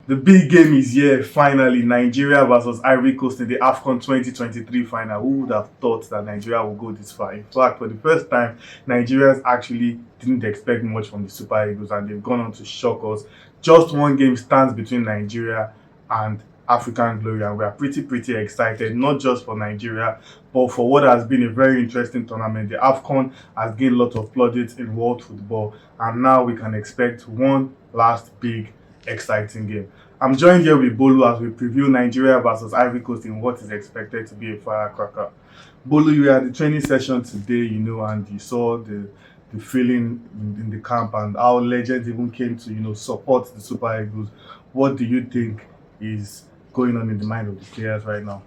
The big game is here, finally. Nigeria versus Ivory Coast in the AFCON 2023 final. Who would have thought that Nigeria would go this far? In fact, for the first time, Nigerians actually didn't expect much from the Super Eagles and they've gone on to shock us. Just one game stands between Nigeria and African glory, and we are pretty excited, not just for Nigeria, but for what has been a very interesting tournament. The AFCON has gained a lot of plaudits in world football, and now we can expect one last big exciting game. I'm joined here with Bolu as we preview Nigeria versus Ivory Coast in what is expected to be a firecracker. Bolu, you had the training session today, and you saw the feeling in the camp and how legends even came to, support the Super Eagles. What do you think is going on in the mind of the players right now?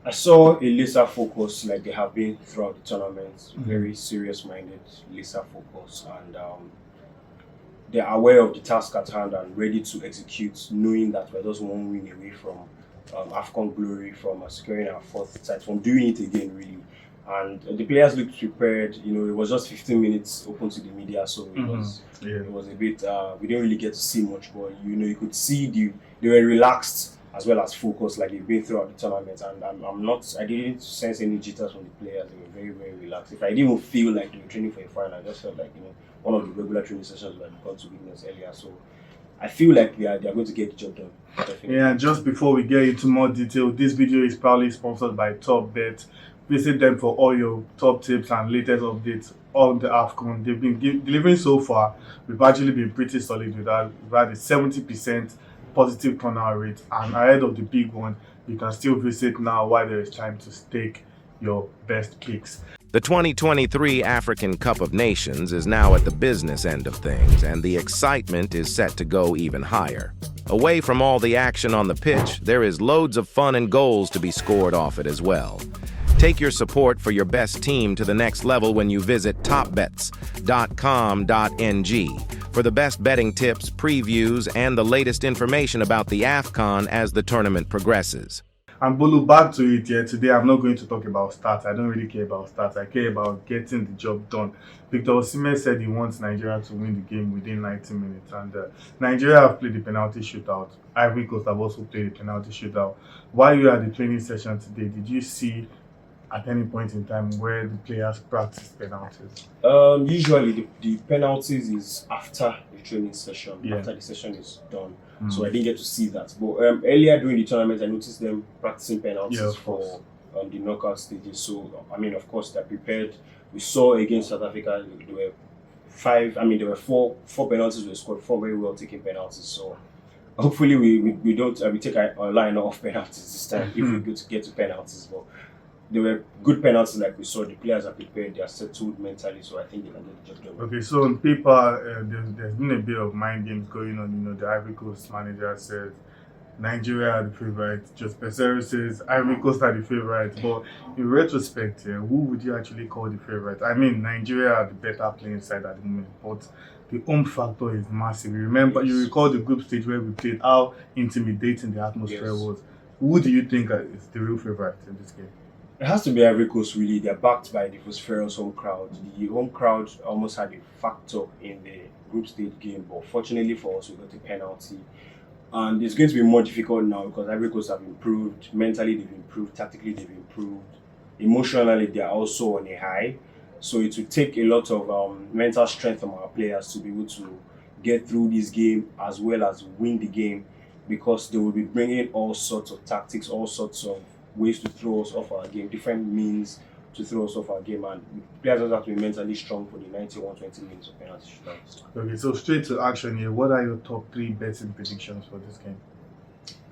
I saw a laser focus like they have been throughout the tournament, very serious minded laser focus, and they're aware of the task at hand and ready to execute, knowing that we're just one win away from AFCON glory, from securing our fourth title, from doing it again, really. And the players looked prepared. It was just 15 minutes open to the media, so it was a bit. We didn't really get to see much, but you could see they were relaxed as well as focused, like they've been throughout the tournament. And I didn't sense any jitters from the players. They were very relaxed. If I didn't even feel like they were training for a final, I just felt like one of the regular training sessions we had gone to witness earlier. So I feel like they are going to get the job done. Definitely. Yeah, just before we get into more detail, this video is proudly sponsored by Topbets. Visit them for all your top tips and latest updates on the AFCON. They've been delivering so far. We've actually been pretty solid with that. We've had a 70% positive turnout rate, and ahead of the big one, you can still visit now while there is time to stake your best picks. The 2023 African Cup of Nations is now at the business end of things, and the excitement is set to go even higher. Away from all the action on the pitch, there is loads of fun and goals to be scored off it as well. Take your support for your best team to the next level when you visit topbets.com.ng for the best betting tips, previews, and the latest information about the AFCON as the tournament progresses. And Bolu, back to it here. Today, I'm not going to talk about stats. I don't really care about stats. I care about getting the job done. Victor Osimhen said he wants Nigeria to win the game within 90 minutes. And Nigeria have played the penalty shootout. Ivory Coast have also played the penalty shootout. While you were at the training session today, did you see at any point in time where the players practice penalties? Usually the penalties is after the training session, after the session is done. So I didn't get to see that. But earlier during the tournament, I noticed them practicing penalties for the knockout stages. So, of course, they're prepared. We saw against South Africa, there were four penalties were scored, four very well taken penalties. So hopefully we take our line off penalties this time if we get to penalties. But there were good penalties like we saw. The players are prepared, they are settled mentally, so I think they can get the job done. Okay, so on paper, there's been a bit of mind games going on. The Ivory Coast manager said Nigeria are the favourites. Just Pesero says Ivory Coast are the favourites. But in retrospect, who would you actually call the favourites? Nigeria are the better playing side at the moment, but the home factor is massive. You recall the group stage where we played, how intimidating the atmosphere was. Who do you think is the real favourite in this game? It has to be Ivory Coast, really. They're backed by the vociferous home crowd. The home crowd almost had a factor in the group stage game, but fortunately for us, we got a penalty. And it's going to be more difficult now because Ivory Coast have improved. Mentally, they've improved. Tactically, they've improved. Emotionally, they're also on a high. So it will take a lot of mental strength from our players to be able to get through this game as well as win the game, because they will be bringing all sorts of tactics, all sorts of ways to throw us off our game, different means to throw us off our game, and players also have to be mentally strong for the 91-20 minutes of penalty shootouts. Okay, so straight to action here. What are your top 3 betting predictions for this game?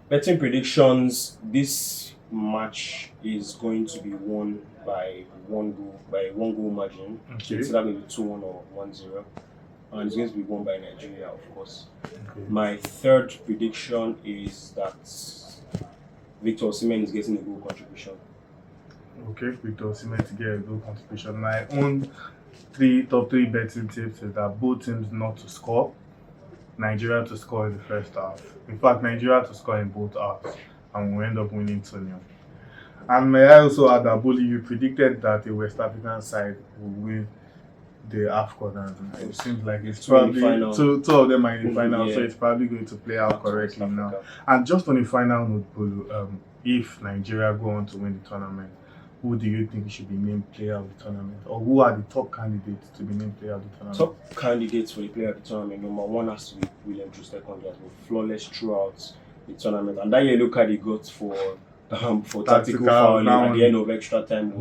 Betting predictions: this match is going to be won by one goal margin. Okay. It's either going to be 2-1 or 1-0. And it's going to be won by Nigeria, of course. Okay. My third prediction is that Victor Osimhen is getting a goal contribution. Okay, Victor Osimhen to get a goal contribution. My own top 3 betting tips is that both teams not to score, Nigeria to score in the first half. In fact, Nigeria to score in both halves, and we'll end up winning 2-0. And may I also add that, Boli, you predicted that the West African side will win the AFCON, and it seems like it's Two in the probably final. two of them are in the final, Yeah. so it's probably going to play out correctly South now. Africa. And just on a final note, Bolu, if Nigeria go on to win the tournament, who do you think should be named player of the tournament, or who are the top candidates to be named player of the tournament? Top candidates for the player of the tournament, number one has to be William Troost-Ekong. He has been flawless throughout the tournament, and that yellow card he got for tactical fouling at the end of extra time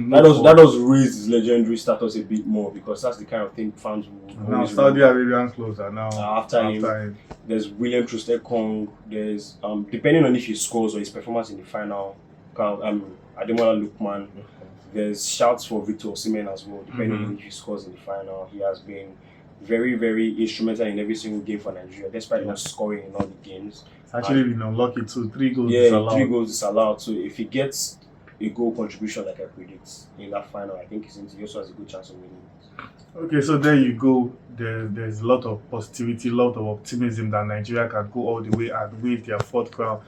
that does raise his legendary status a bit more, because that's the kind of thing fans will now always Saudi remember. Arabian closer now After him. There's William Troost-Ekong. There's depending on if he scores or his performance in the final, Ademola Lookman. There's shouts for Victor Osimhen as well, depending on if he scores in the final. He has been very, very instrumental in every single game for Nigeria, despite not scoring in all the games. Actually been unlucky too. 3 goals Yeah, disallowed. 3 goals disallowed. So if he gets a goal contribution like I predict in that final, I think he also has a good chance of winning. Okay, so there you go. There's a lot of positivity, a lot of optimism that Nigeria can go all the way and win their 4th crown.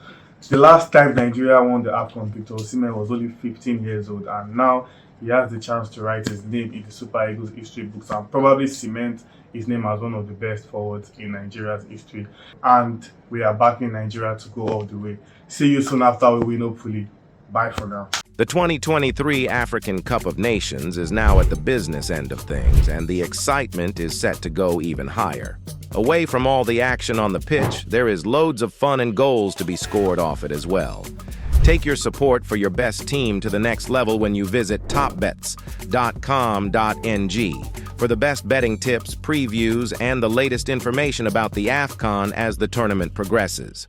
The last time Nigeria won the AFCON, Victor Osimhen was only 15 years old, and now he has the chance to write his name in the Super Eagles history books and probably cement his name as one of the best forwards in Nigeria's history. And we are backing Nigeria to go all the way. See you soon after we win, hopefully. Bye for now. The 2023 African Cup of Nations is now at the business end of things, and the excitement is set to go even higher. Away from all the action on the pitch, there is loads of fun and goals to be scored off it as well. Take your support for your best team to the next level when you visit topbets.com.ng for the best betting tips, previews, and the latest information about the AFCON as the tournament progresses.